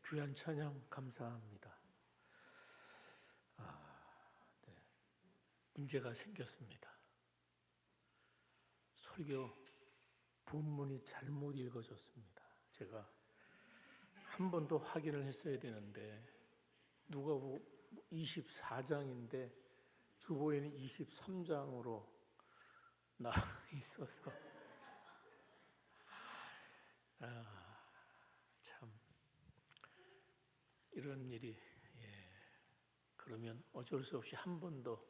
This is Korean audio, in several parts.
귀한 찬양 감사합니다. 네. 문제가 생겼습니다. 설교 본문이 잘못 읽어졌습니다. 제가 한 번 더 확인을 했어야 되는데 누가복음 24장인데 주보에는 23장으로 나와 있어서 참 이런 일이 그러면 어쩔 수 없이 한 번 더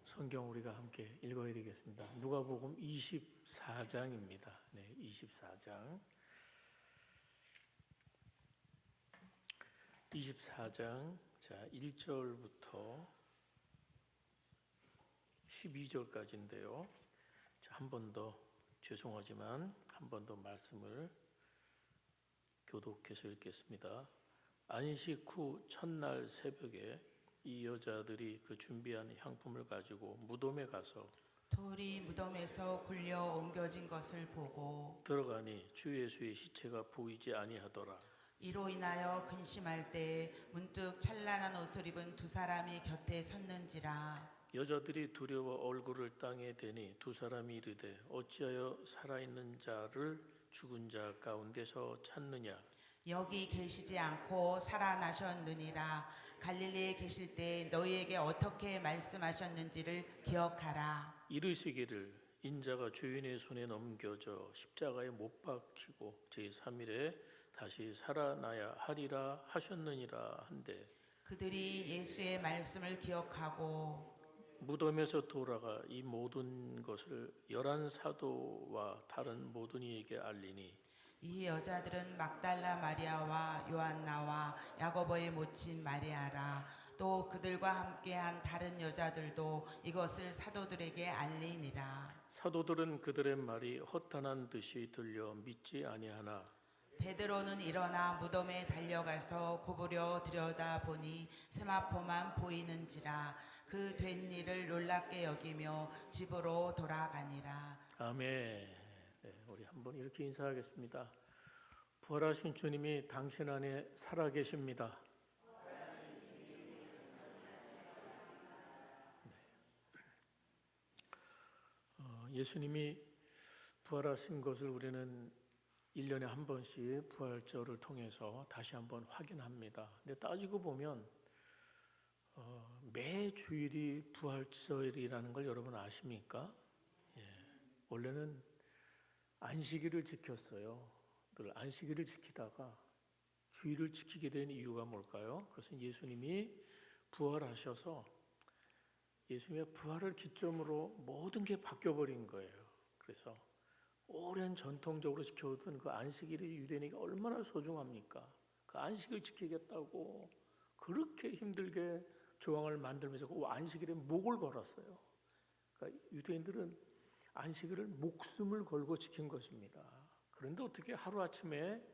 성경 우리가 함께 읽어야 되겠습니다. 누가복음 24장입니다. 네, 24장. 24장 자 1절부터 12절까지인데요. 자, 한 번 더 죄송하지만 한 번 더 말씀을 교독해서 읽겠습니다. 안식 후 첫날 새벽에 이 여자들이 그 준비한 향품을 가지고 무덤에 가서 돌이 무덤에서 굴려 옮겨진 것을 보고 들어가니 주 예수의 시체가 보이지 아니하더라. 이로 인하여 근심할 때 문득 찬란한 옷을 입은 두 사람이 곁에 섰는지라. 여자들이 두려워 얼굴을 땅에 대니 두 사람이 이르되 어찌하여 살아있는 자를 죽은 자 가운데서 찾느냐. 여기 계시지 않고 살아나셨느니라. 갈릴리에 계실 때 너희에게 어떻게 말씀하셨는지를 기억하라. 이르시기를 인자가 주인의 손에 넘겨져 십자가에 못 박히고 제3일에 다시 살아나야 하리라 하셨느니라 한데 그들이 예수의 말씀을 기억하고 무덤에서 돌아가 이 모든 것을 11 사도와 다른 모든 이에게 알리니 이 여자들은 막달라 마리아와 요한나와 야고보의 모친 마리아라. 또 그들과 함께한 다른 여자들도 이것을 사도들에게 알리니라. 사도들은 그들의 말이 허탄한 듯이 들려 믿지 아니하나 베드로는 일어나 무덤에 달려가서 굽으려 들여다보니 세마포만 보이는지라. 그 된 일을 놀랍게 여기며 집으로 돌아가니라. 아멘. 네, 우리 한번 이렇게 인사하겠습니다. 부활하신 주님이 당신 안에 살아계십니다. 예수님이 부활하신 것을 우리는 1년에 한 번씩 부활절을 통해서 다시 한번 확인합니다. 근데 따지고 보면 매 주일이 부활절이라는 걸 여러분 아십니까? 원래는 안식일을 지켰어요. 늘 안식일을 지키다가 주일을 지키게 된 이유가 뭘까요? 그것은 예수님이 부활하셔서 예수님의 부활을 기점으로 모든 게 바뀌어버린 거예요. 그래서 오랜 전통적으로 지켜오던 그 안식일이 유대인에게 얼마나 소중합니까? 그 안식을 지키겠다고 그렇게 힘들게 조항을 만들면서 그 안식일에 목을 걸었어요. 그러니까 유대인들은 안식일을 목숨을 걸고 지킨 것입니다. 그런데 어떻게 하루아침에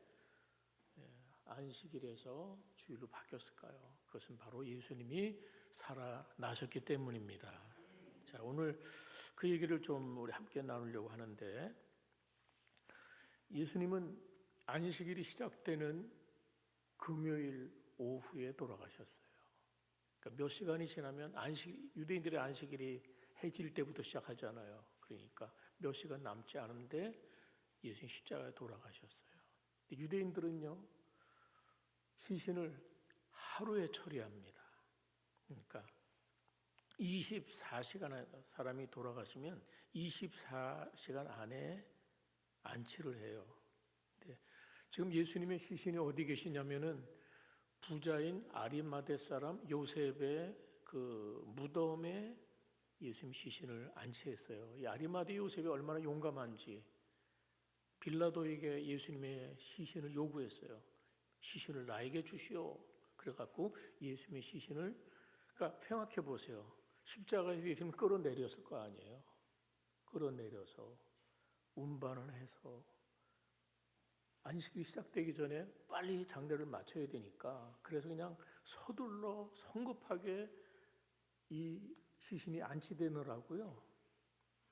안식일에서 주일로 바뀌었을까요? 그것은 바로 예수님이 살아나셨기 때문입니다. 자, 오늘 그 얘기를 좀 우리 함께 나누려고 하는데 예수님은 안식일이 시작되는 금요일 오후에 돌아가셨어요. 그러니까 몇 시간이 지나면 유대인들의 안식일이 해질 때부터 시작하잖아요. 그러니까 몇 시간 남지 않은데 예수님 십자가에 돌아가셨어요. 유대인들은요, 시신을 하루에 처리합니다. 그러니까 24시간 사람이 돌아가시면 24시간 안에 안치를 해요. 근데 지금 예수님의 시신이 어디 계시냐면은 부자인 아리마대 사람 요셉의 그 무덤에 예수님 시신을 안치했어요. 이 아리마대 요셉이 얼마나 용감한지 빌라도에게 예수님의 시신을 요구했어요. 시신을 나에게 주시오. 그래갖고 예수님의 시신을, 그러니까 생각해 보세요. 십자가에서 예수님 끌어내렸을 거 아니에요. 끌어내려서 운반을 해서 안식이 시작되기 전에 빨리 장례를 마쳐야 되니까 그래서 그냥 서둘러 성급하게 이 시신이 안치되느라고요.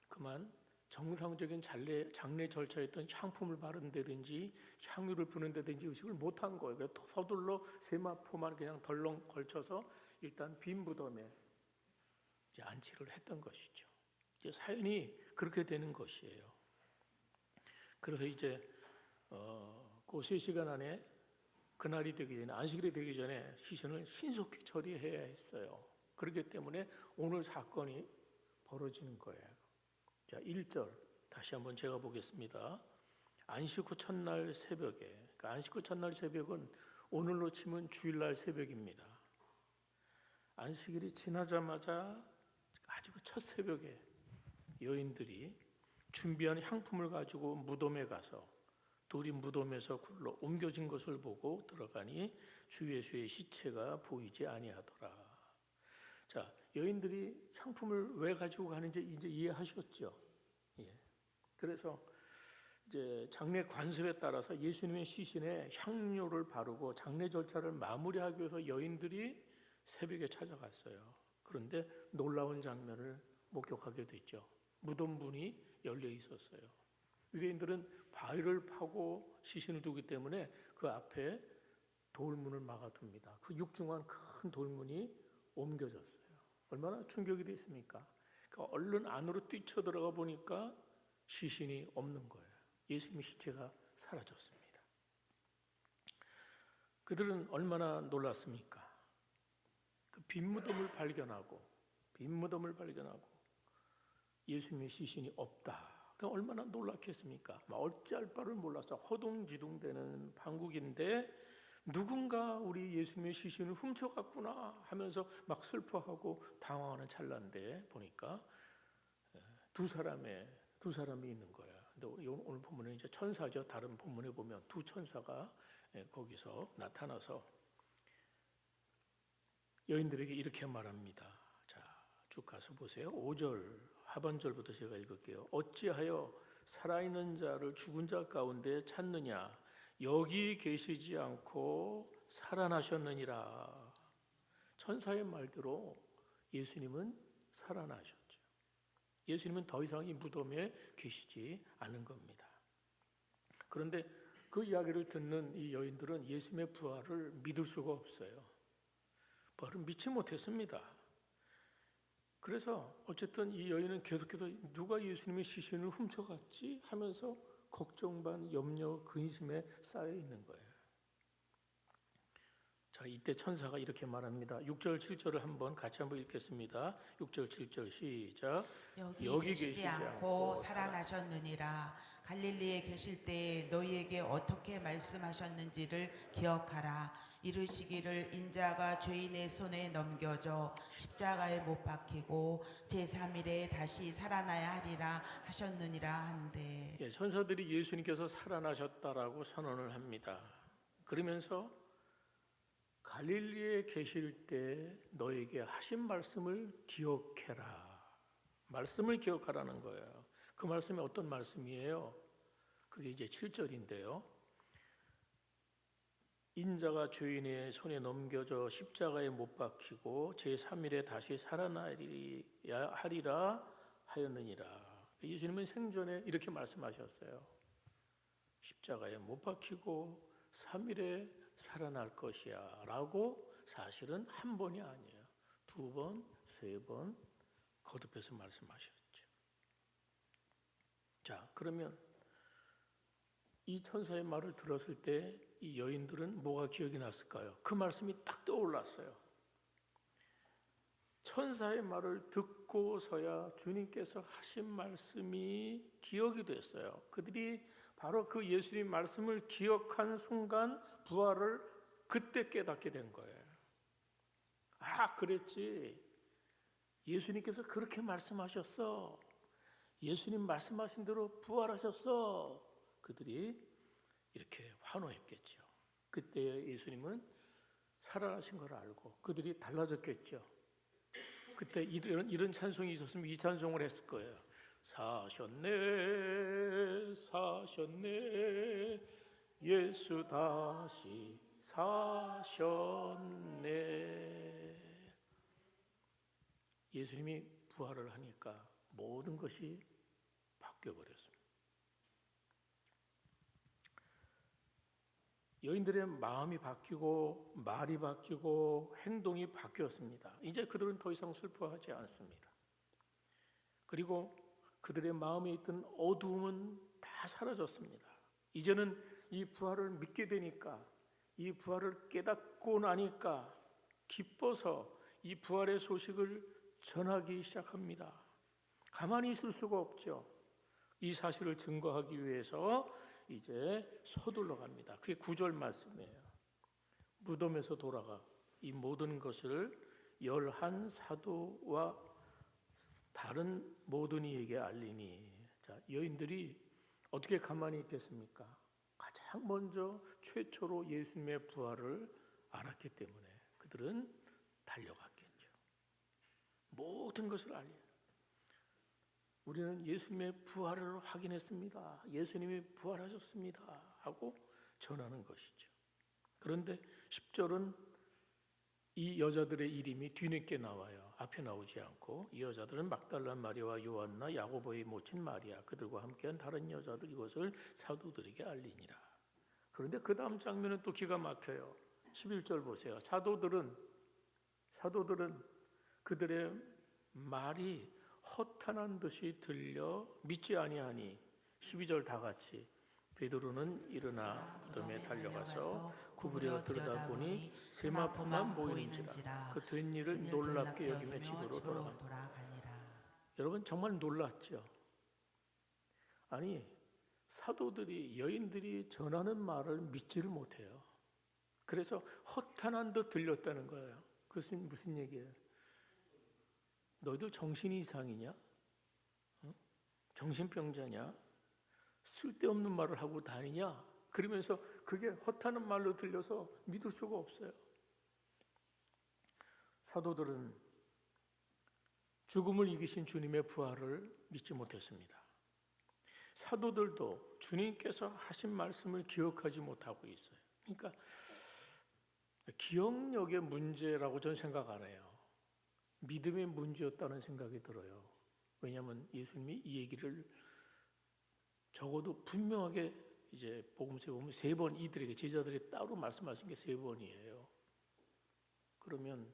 그만 정상적인 장례 절차였던 향품을 바른다든지 향유를 부는다든지 의식을 못한 거예요. 그래서 서둘러 세마포만 그냥 덜렁 걸쳐서 일단 빈 무덤에 이제 안치를 했던 것이죠. 이제 사연이 그렇게 되는 것이에요. 그래서 이제 그 3시간 안에 그날이 되기 전에, 안식일이 되기 전에 시신을 신속히 처리해야 했어요. 그렇기 때문에 오늘 사건이 벌어지는 거예요. 자, 1절 다시 한번 제가 보겠습니다. 안식 후 첫날 새벽에, 그러니까 안식 후 첫날 새벽은 오늘로 치면 주일날 새벽입니다. 안식일이 지나자마자 아주 첫 새벽에 여인들이 준비한 향품을 가지고 무덤에 가서 돌이 무덤에서 굴러 옮겨진 것을 보고 들어가니 주 예수의 시체가 보이지 아니하더라. 자, 여인들이 향품을 왜 가지고 가는지 이제 이해하셨죠? 예. 그래서 이제 장례 관습에 따라서 예수님의 시신에 향료를 바르고 장례 절차를 마무리하기 위해서 여인들이 새벽에 찾아갔어요. 그런데 놀라운 장면을 목격하게 됐죠. 무덤 문이 열려 있었어요. 유대인들은 바위를 파고 시신을 두기 때문에 그 앞에 돌문을 막아둡니다. 그 육중한 큰 돌문이 옮겨졌어요. 얼마나 충격이 됐습니까? 그러니까 얼른 안으로 뛰쳐들어가 보니까 시신이 없는 거예요. 예수님의 시체가 사라졌습니다. 그들은 얼마나 놀랐습니까? 그 빈 무덤을 발견하고 예수님의 시신이 없다. 그러니까 얼마나 놀랐겠습니까? 어찌할 바를 몰라서 허둥지둥대는 판국인데 누군가 우리 예수님의 시신을 훔쳐갔구나 하면서 막 슬퍼하고 당황하는 찰나인데 보니까 두 사람이 있는 거야. 근데 오늘 본문은 이제 천사죠. 다른 본문에 보면 두 천사가 거기서 나타나서 여인들에게 이렇게 말합니다. 자, 쭉 가서 보세요. 5절 하반절부터 제가 읽을게요. 어찌하여 살아있는 자를 죽은 자 가운데 찾느냐? 여기 계시지 않고 살아나셨느니라. 천사의 말대로 예수님은 살아나셨죠. 예수님은 더 이상 이 무덤에 계시지 않은 겁니다. 그런데 그 이야기를 듣는 이 여인들은 예수님의 부활을 믿을 수가 없어요. 부활을 믿지 못했습니다. 그래서 어쨌든 이 여인은 계속해서 누가 예수님의 시신을 훔쳐갔지 하면서 걱정 반 염려 근심에 쌓여 있는 거예요. 자, 이때 천사가 이렇게 말합니다. 6절 7절을 같이 한번 읽겠습니다. 6절 7절 시작. 여기 계시지 않고 살아나셨느니라. 갈릴리에 계실 때에 너희에게 어떻게 말씀하셨는지를 기억하라. 이르시기를 인자가 죄인의 손에 넘겨져 십자가에 못 박히고 제3일에 다시 살아나야 하리라 하셨느니라 한데. 예, 천사들이 예수님께서 살아나셨다라고 선언을 합니다. 그러면서 갈릴리에 계실 때 너에게 하신 말씀을 기억해라. 말씀을 기억하라는 거예요. 그 말씀이 어떤 말씀이에요? 그게 이제 7절인데요. 인자가 죄인의 손에 넘겨져 십자가에 못 박히고 제3일에 다시 살아나야 하리라 하였느니라. 예수님은 생전에 이렇게 말씀하셨어요. 십자가에 못 박히고 3일에 살아날 것이야 라고 사실은 한 번이 아니에요. 2번, 3번 거듭해서 말씀하셨죠. 자, 그러면 이 천사의 말을 들었을 때 이 여인들은 뭐가 기억이 났을까요? 그 말씀이 딱 떠올랐어요. 천사의 말을 듣고서야 주님께서 하신 말씀이 기억이 됐어요. 그들이 바로 그 예수님 말씀을 기억한 순간 부활을 그때 깨닫게 된 거예요. 아, 그랬지. 예수님께서 그렇게 말씀하셨어. 예수님 말씀하신 대로 부활하셨어. 그들이 이렇게 환호했겠죠. 그때 예수님은 살아나신 걸 알고 그들이 달라졌겠죠. 그때 이런 찬송이 있었으면 이 찬송을 했을 거예요. 사셨네 사셨네 예수 다시 사셨네. 예수님이 부활을 하니까 모든 것이 바뀌어버렸습니다. 여인들의 마음이 바뀌고 말이 바뀌고 행동이 바뀌었습니다. 이제 그들은 더 이상 슬퍼하지 않습니다. 그리고 그들의 마음에 있던 어두움은 다 사라졌습니다. 이제는 이 부활을 믿게 되니까, 이 부활을 깨닫고 나니까 기뻐서 이 부활의 소식을 전하기 시작합니다. 가만히 있을 수가 없죠. 이 사실을 증거하기 위해서 이제 서둘러 갑니다. 그게 9절 말씀이에요. 무덤에서 돌아가 이 모든 것을 11 사도와 다른 모든 이에게 알리니. 자, 여인들이 어떻게 가만히 있겠습니까? 가장 먼저 최초로 예수님의 부활을 알았기 때문에 그들은 달려갔겠죠. 모든 것을 알려요. 우리는 예수님의 부활을 확인했습니다. 예수님이 부활하셨습니다. 하고 전하는 것이죠. 그런데 10절은 이 여자들의 이름이 뒤늦게 나와요. 앞에 나오지 않고 이 여자들은 막달라 마리아와 요한나 야고보의 모친 마리아 그들과 함께한 다른 여자들 이것을 사도들에게 알리니라. 그런데 그 다음 장면은 또 기가 막혀요. 11절 보세요. 사도들은 그들의 말이 허탄한 듯이 들려 믿지 아니하니. 12절 다 같이 베드로는 일어나 무덤에 달려가서 구부려 들여다보니 세마포만 보이는지라. 그 된 일을 놀랍게 여기며 집으로 돌아가니라. 여러분 정말 놀랐죠? 아니 사도들이 여인들이 전하는 말을 믿지를 못해요. 그래서 허탄한 듯 들렸다는 거예요. 그것은 무슨 얘기예요? 너희들 정신이 이상이냐? 정신병자냐? 쓸데없는 말을 하고 다니냐? 그러면서 그게 허탄한 말로 들려서 믿을 수가 없어요. 사도들은 죽음을 이기신 주님의 부활을 믿지 못했습니다. 사도들도 주님께서 하신 말씀을 기억하지 못하고 있어요. 그러니까 기억력의 문제라고 저는 생각 안 해요. 믿음의 문제였다는 생각이 들어요. 왜냐하면 예수님이 이 얘기를 적어도 분명하게 이제 복음서에 보면 3번 이들에게 제자들이 따로 말씀하신 게 3번이에요. 그러면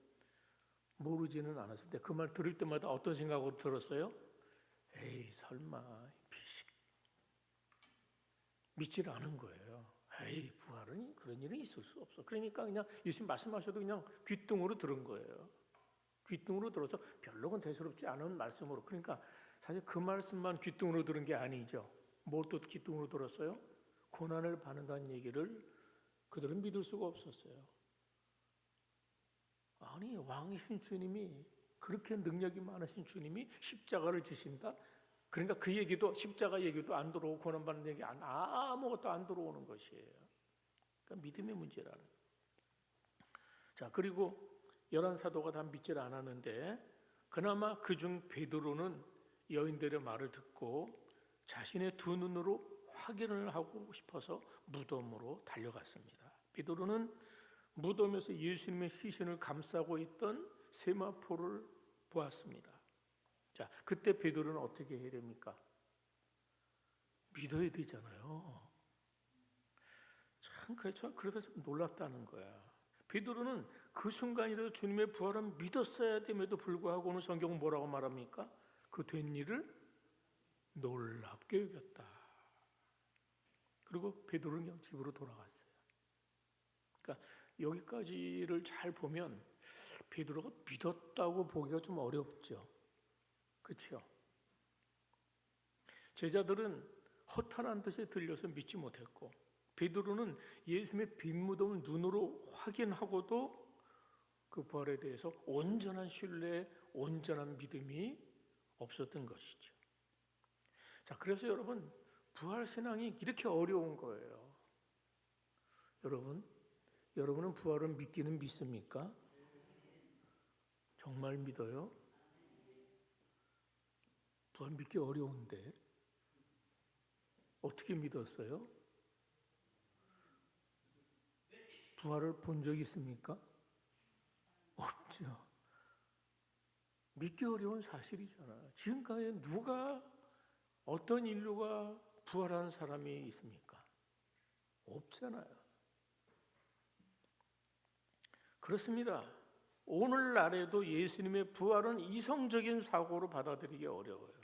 모르지는 않았을 때 그 말 들을 때마다 어떤 생각으로 들었어요? 에이 설마 믿지를 않은 거예요. 에이 부활은 그런 일은 있을 수 없어. 그러니까 그냥 예수님 말씀하셔도 그냥 귓등으로 들은 거예요. 귓등으로 들어서 별로건 대수롭지 않은 말씀으로. 그러니까 사실 그 말씀만 귓등으로 들은 게 아니죠. 뭘 또 귓등으로 들었어요? 고난을 받는다는 얘기를 그들은 믿을 수가 없었어요. 아니 왕이신 주님이, 그렇게 능력이 많으신 주님이 십자가를 지신다? 그러니까 그 얘기도, 십자가 얘기도 안 들어오고 고난받는 얘기 아무것도 안 들어오는 것이에요. 그러니까 믿음의 문제라는 거예요. 자, 그리고 11사도가 다 믿질 않았는데 그나마 그중 베드로는 여인들의 말을 듣고 자신의 두 눈으로 확인을 하고 싶어서 무덤으로 달려갔습니다. 베드로는 무덤에서 예수님의 시신을 감싸고 있던 세마포를 보았습니다. 자, 그때 베드로는 어떻게 해야 됩니까? 믿어야 되잖아요. 참 그래서 놀랍다는 거야. 베드로는 그 순간이라도 주님의 부활은 믿었어야 됨에도 불구하고 오늘 성경은 뭐라고 말합니까? 그 된 일을 놀랍게 여겼다. 그리고 베드로는 그냥 집으로 돌아갔어요. 그러니까 여기까지를 잘 보면 베드로가 믿었다고 보기가 좀 어렵죠. 그렇죠? 제자들은 허탄한 듯이 들려서 믿지 못했고 베드로는 예수님의 빈 무덤을 눈으로 확인하고도 그 부활에 대해서 온전한 신뢰, 온전한 믿음이 없었던 것이죠. 자, 그래서 여러분 부활 신앙이 이렇게 어려운 거예요. 여러분은 부활을 믿기는 믿습니까? 정말 믿어요? 부활 믿기 어려운데 어떻게 믿었어요? 부활을 본 적 있습니까? 없죠. 믿기 어려운 사실이잖아요. 지금까지 누가 어떤 인류가 부활한 사람이 있습니까? 없잖아요. 그렇습니다. 오늘날에도 예수님의 부활은 이성적인 사고로 받아들이기 어려워요.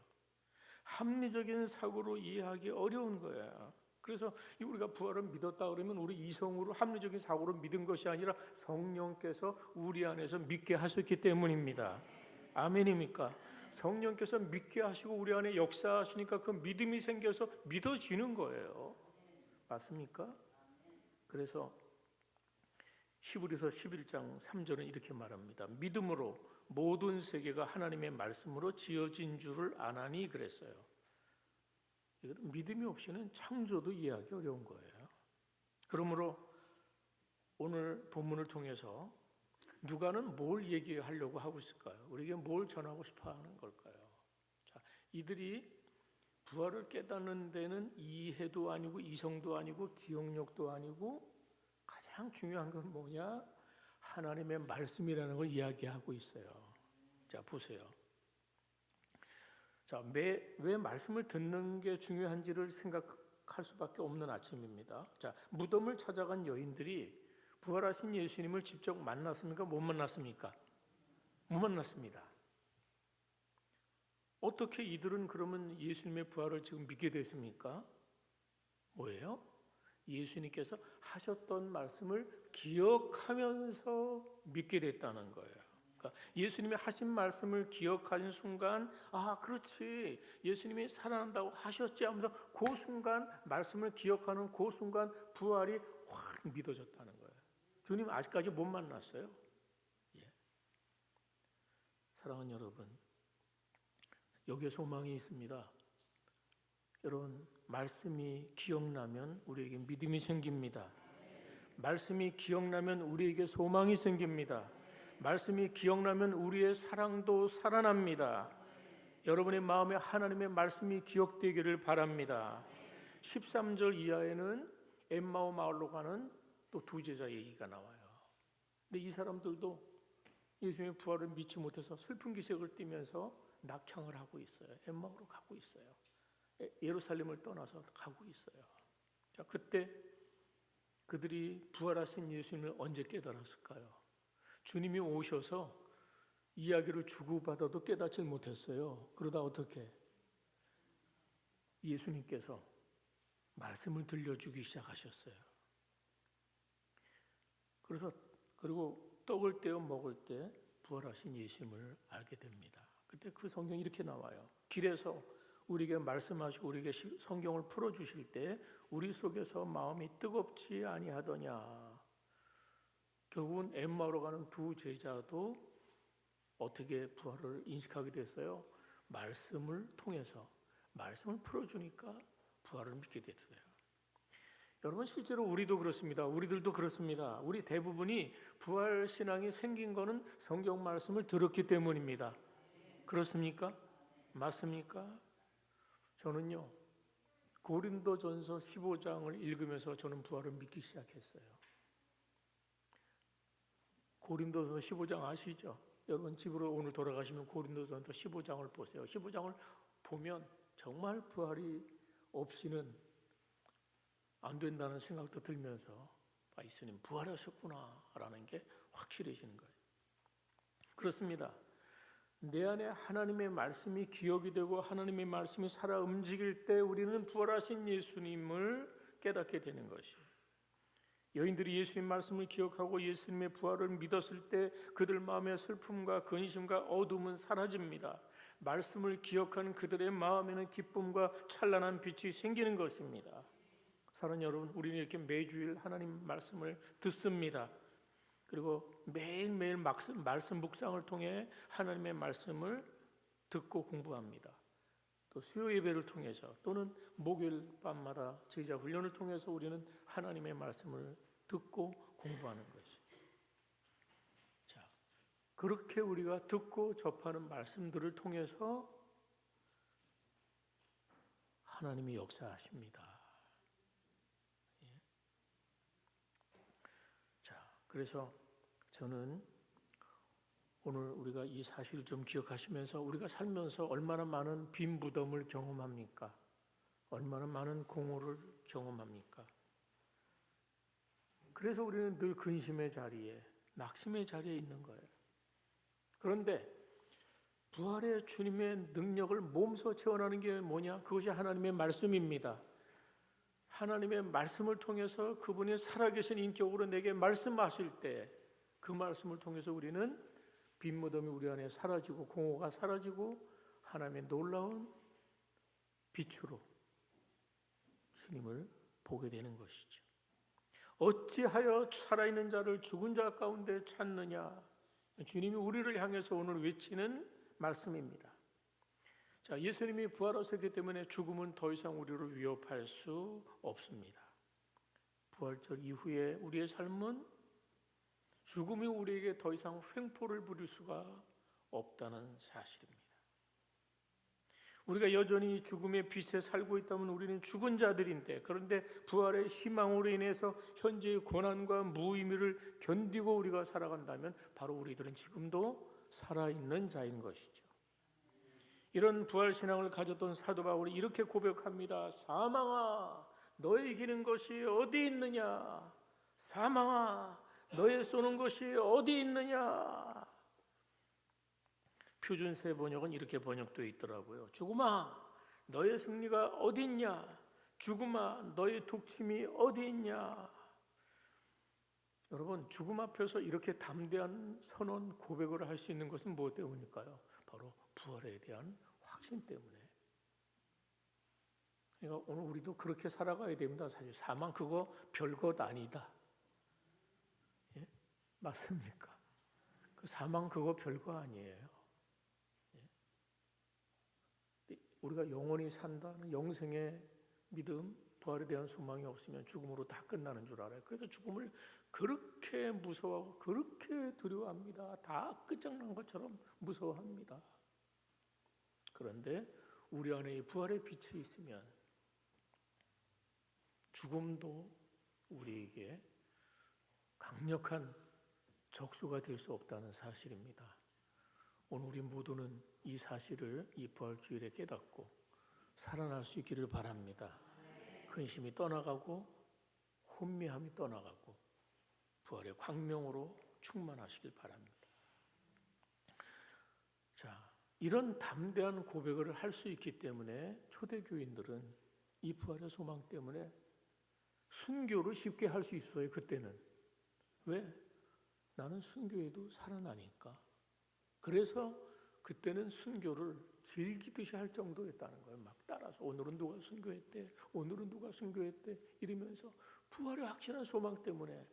합리적인 사고로 이해하기 어려운 거야. 그래서 우리가 부활을 믿었다 그러면 우리 이성으로 합리적인 사고로 믿은 것이 아니라 성령께서 우리 안에서 믿게 하셨기 때문입니다. 아멘입니까? 성령께서 믿게 하시고 우리 안에 역사하시니까 그 믿음이 생겨서 믿어지는 거예요. 맞습니까? 그래서 히브리서 11장 3절은 이렇게 말합니다. 믿음으로 모든 세계가 하나님의 말씀으로 지어진 줄을 아나니 그랬어요. 믿음이 없이는 창조도 이해하기 어려운 거예요. 그러므로 오늘 본문을 통해서 누가는 뭘 얘기하려고 하고 있을까요? 우리에게 뭘 전하고 싶어 하는 걸까요? 자, 이들이 부활을 깨닫는 데는 이해도 아니고 이성도 아니고 기억력도 아니고 가장 중요한 건 뭐냐? 하나님의 말씀이라는 걸 이야기하고 있어요. 자, 보세요. 자, 왜 말씀을 듣는 게 중요한지를 생각할 수밖에 없는 아침입니다. 자, 무덤을 찾아간 여인들이 부활하신 예수님을 직접 만났습니까? 못 만났습니까? 못 만났습니다. 어떻게 이들은 그러면 예수님의 부활을 지금 믿게 됐습니까? 뭐예요? 예수님께서 하셨던 말씀을 기억하면서 믿게 됐다는 거예요. 그러니까 예수님이 하신 말씀을 기억하는 순간, 아, 그렇지, 예수님이 살아난다고 하셨지 하면서 그 순간, 말씀을 기억하는 그 순간 부활이 확 믿어졌다는 거예요. 주님 아직까지 못 만났어요. 예. 사랑하는 여러분, 여기에 소망이 있습니다. 여러분, 말씀이 기억나면 우리에게 믿음이 생깁니다. 말씀이 기억나면 우리에게 소망이 생깁니다. 말씀이 기억나면 우리의 사랑도 살아납니다. 여러분의 마음에 하나님의 말씀이 기억되기를 바랍니다. 13절 이하에는 엠마오 마을로 가는 또 두 제자 얘기가 나와요. 근데 이 사람들도 예수님의 부활을 믿지 못해서 슬픈 기색을 띠면서 낙향을 하고 있어요. 엠마오로 가고 있어요. 예루살렘을 떠나서 가고 있어요. 자, 그때 그들이 부활하신 예수님을 언제 깨달았을까요? 주님이 오셔서 이야기를 주고받아도 깨닫지 못했어요. 그러다 어떻게? 예수님께서 말씀을 들려주기 시작하셨어요. 그리고 떡을 떼어 먹을 때 부활하신 예수님을 알게 됩니다. 그때 그 성경이 이렇게 나와요. 길에서 우리에게 말씀하시고 우리에게 성경을 풀어주실 때 우리 속에서 마음이 뜨겁지 아니하더냐. 결국은 엠마오로 가는 두 제자도 어떻게 부활을 인식하게 됐어요? 말씀을 통해서 말씀을 풀어주니까 부활을 믿게 됐어요. 여러분, 실제로 우리도 그렇습니다. 우리들도 그렇습니다. 우리 대부분이 부활 신앙이 생긴 거는 성경 말씀을 들었기 때문입니다. 그렇습니까? 맞습니까? 저는요, 고린도전서 15장을 읽으면서 저는 부활을 믿기 시작했어요. 고린도전서 15장 아시죠? 여러분 집으로 오늘 돌아가시면 고린도전서 15장을 보세요. 15장을 보면 정말 부활이 없이는 안 된다는 생각도 들면서 아, 예수님 부활하셨구나라는 게 확실해지는 거예요. 그렇습니다. 내 안에 하나님의 말씀이 기억이 되고 하나님의 말씀이 살아 움직일 때 우리는 부활하신 예수님을 깨닫게 되는 것이에요. 여인들이 예수님 말씀을 기억하고 예수님의 부활을 믿었을 때 그들 마음의 슬픔과 근심과 어둠은 사라집니다. 말씀을 기억하는 그들의 마음에는 기쁨과 찬란한 빛이 생기는 것입니다. 사랑하는 여러분, 우리는 이렇게 매주일 하나님 말씀을 듣습니다. 그리고 매일매일 말씀 묵상을 통해 하나님의 말씀을 듣고 공부합니다. 또 수요 예배를 통해서 또는 목요일 밤마다 제자 훈련을 통해서 우리는 하나님의 말씀을 듣고 공부하는 것이. 자, 그렇게 우리가 듣고 접하는 말씀들을 통해서 하나님이 역사하십니다. 예. 자, 그래서 저는 오늘 우리가 이 사실을 좀 기억하시면서 우리가 살면서 얼마나 많은 빈 무덤을 경험합니까? 얼마나 많은 공허를 경험합니까? 그래서 우리는 늘 근심의 자리에, 낙심의 자리에 있는 거예요. 그런데 부활의 주님의 능력을 몸소 체험하는 게 뭐냐? 그것이 하나님의 말씀입니다. 하나님의 말씀을 통해서 그분이 살아계신 인격으로 내게 말씀하실 때 그 말씀을 통해서 우리는 빈 무덤이 우리 안에 사라지고 공허가 사라지고 하나님의 놀라운 빛으로 주님을 보게 되는 것이죠. 어찌하여 살아있는 자를 죽은 자 가운데 찾느냐? 주님이 우리를 향해서 오늘 외치는 말씀입니다. 자, 예수님이 부활하셨기 때문에 죽음은 더 이상 우리를 위협할 수 없습니다. 부활절 이후에 우리의 삶은 죽음이 우리에게 더 이상 횡포를 부릴 수가 없다는 사실입니다. 우리가 여전히 죽음의 빛에 살고 있다면 우리는 죽은 자들인데, 그런데 부활의 희망으로 인해서 현재의 고난과 무의미를 견디고 우리가 살아간다면 바로 우리들은 지금도 살아있는 자인 것이죠. 이런 부활신앙을 가졌던 사도 바울이 이렇게 고백합니다. 사망아, 너의 이기는 것이 어디 있느냐? 사망아, 너의 쏘는 것이 어디 있느냐? 표준세 번역은 이렇게 번역되어 있더라고요. 죽음아, 너의 승리가 어디 있냐? 죽음아, 너의 독침이 어디 있냐? 여러분, 죽음 앞에서 이렇게 담대한 선언, 고백을 할 수 있는 것은 무엇 때문일까요? 바로 부활에 대한 확신 때문에. 그러니까 오늘 우리도 그렇게 살아가야 됩니다. 사실 사망 그거 별것 아니다. 예? 맞습니까? 그 사망 그거 별거 아니에요. 예? 우리가 영원히 산다는 영생의 믿음, 부활에 대한 소망이 없으면 죽음으로 다 끝나는 줄 알아요. 그래서 죽음을 그렇게 무서워하고 그렇게 두려워합니다. 다 끝장난 것처럼 무서워합니다. 그런데 우리 안에 이 부활의 빛이 있으면 죽음도 우리에게 강력한 적수가 될 수 없다는 사실입니다. 오늘 우리 모두는 이 사실을 이 부활주일에 깨닫고 살아날 수 있기를 바랍니다. 근심이 떠나가고 혼미함이 떠나가고 부활의 광명으로 충만하시길 바랍니다. 자, 이런 담대한 고백을 할 수 있기 때문에 초대교인들은 이 부활의 소망 때문에 순교를 쉽게 할 수 있어요. 그때는. 왜? 나는 순교해도 살아나니까. 그래서 그때는 순교를 즐기듯이 할 정도였다는 거예요. 막 따라서 오늘은 누가 순교했대, 오늘은 누가 순교했대 이러면서 부활의 확실한 소망 때문에.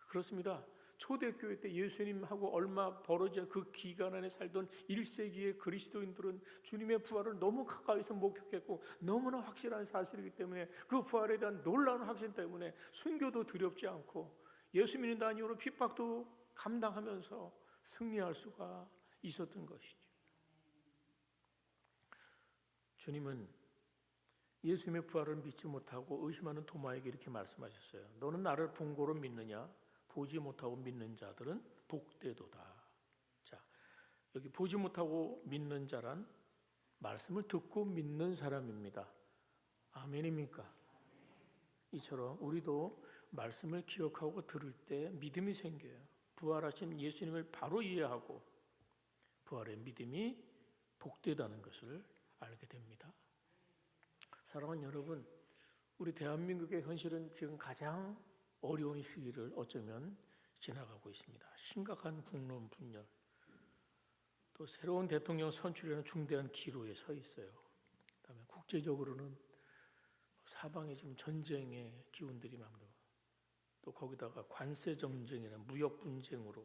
그렇습니다. 초대교회 때 예수님하고 얼마 벌어져 그 기간 안에 살던 1세기의 그리스도인들은 주님의 부활을 너무 가까이서 목격했고 너무나 확실한 사실이기 때문에 그 부활에 대한 놀라운 확신 때문에 순교도 두렵지 않고 예수 믿는다는 이유로 핍박도 감당하면서 승리할 수가 있었던 것이죠. 주님은 예수님의 부활을 믿지 못하고 의심하는 도마에게 이렇게 말씀하셨어요. 너는 나를 본 거로 믿느냐? 보지 못하고 믿는 자들은 복되도다. 자, 여기 보지 못하고 믿는 자란 말씀을 듣고 믿는 사람입니다. 아멘입니까? 이처럼 우리도 말씀을 기억하고 들을 때 믿음이 생겨요. 부활하신 예수님을 바로 이해하고 부활의 믿음이 복되다는 것을 알게 됩니다. 사랑하는 여러분, 우리 대한민국의 현실은 지금 가장 어려운 시기를 어쩌면 지나가고 있습니다. 심각한 국론 분열, 또 새로운 대통령 선출이라는 중대한 기로에 서 있어요. 그다음에 국제적으로는 사방에 지금 전쟁의 기운들이 맙니다. 또 거기다가 관세 정쟁이나 무역 분쟁으로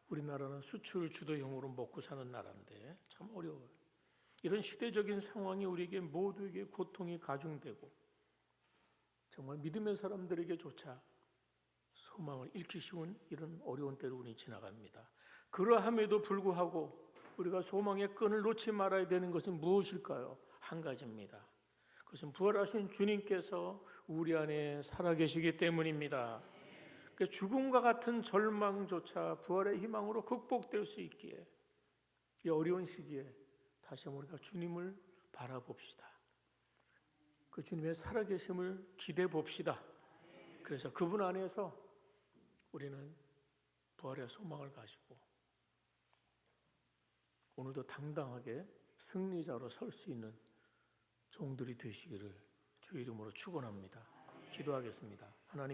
우리나라는 수출 주도형으로 먹고 사는 나라인데 참 어려워요. 이런 시대적인 상황이 우리에게 모두에게 고통이 가중되고 정말 믿음의 사람들에게조차 소망을 잃기 쉬운 이런 어려운 때를 우리 지나갑니다. 그러함에도 불구하고 우리가 소망의 끈을 놓지 말아야 되는 것은 무엇일까요? 한 가지입니다. 그것은 부활하신 주님께서 우리 안에 살아계시기 때문입니다. 그 죽음과 같은 절망조차 부활의 희망으로 극복될 수 있기에 이 어려운 시기에 다시 한번 우리가 주님을 바라봅시다. 그 주님의 살아계심을 기대해 봅시다. 그래서 그분 안에서 우리는 부활의 소망을 가지고 오늘도 당당하게 승리자로 설 수 있는 종들이 되시기를 주의 이름으로 축원합니다. 기도하겠습니다. 하나님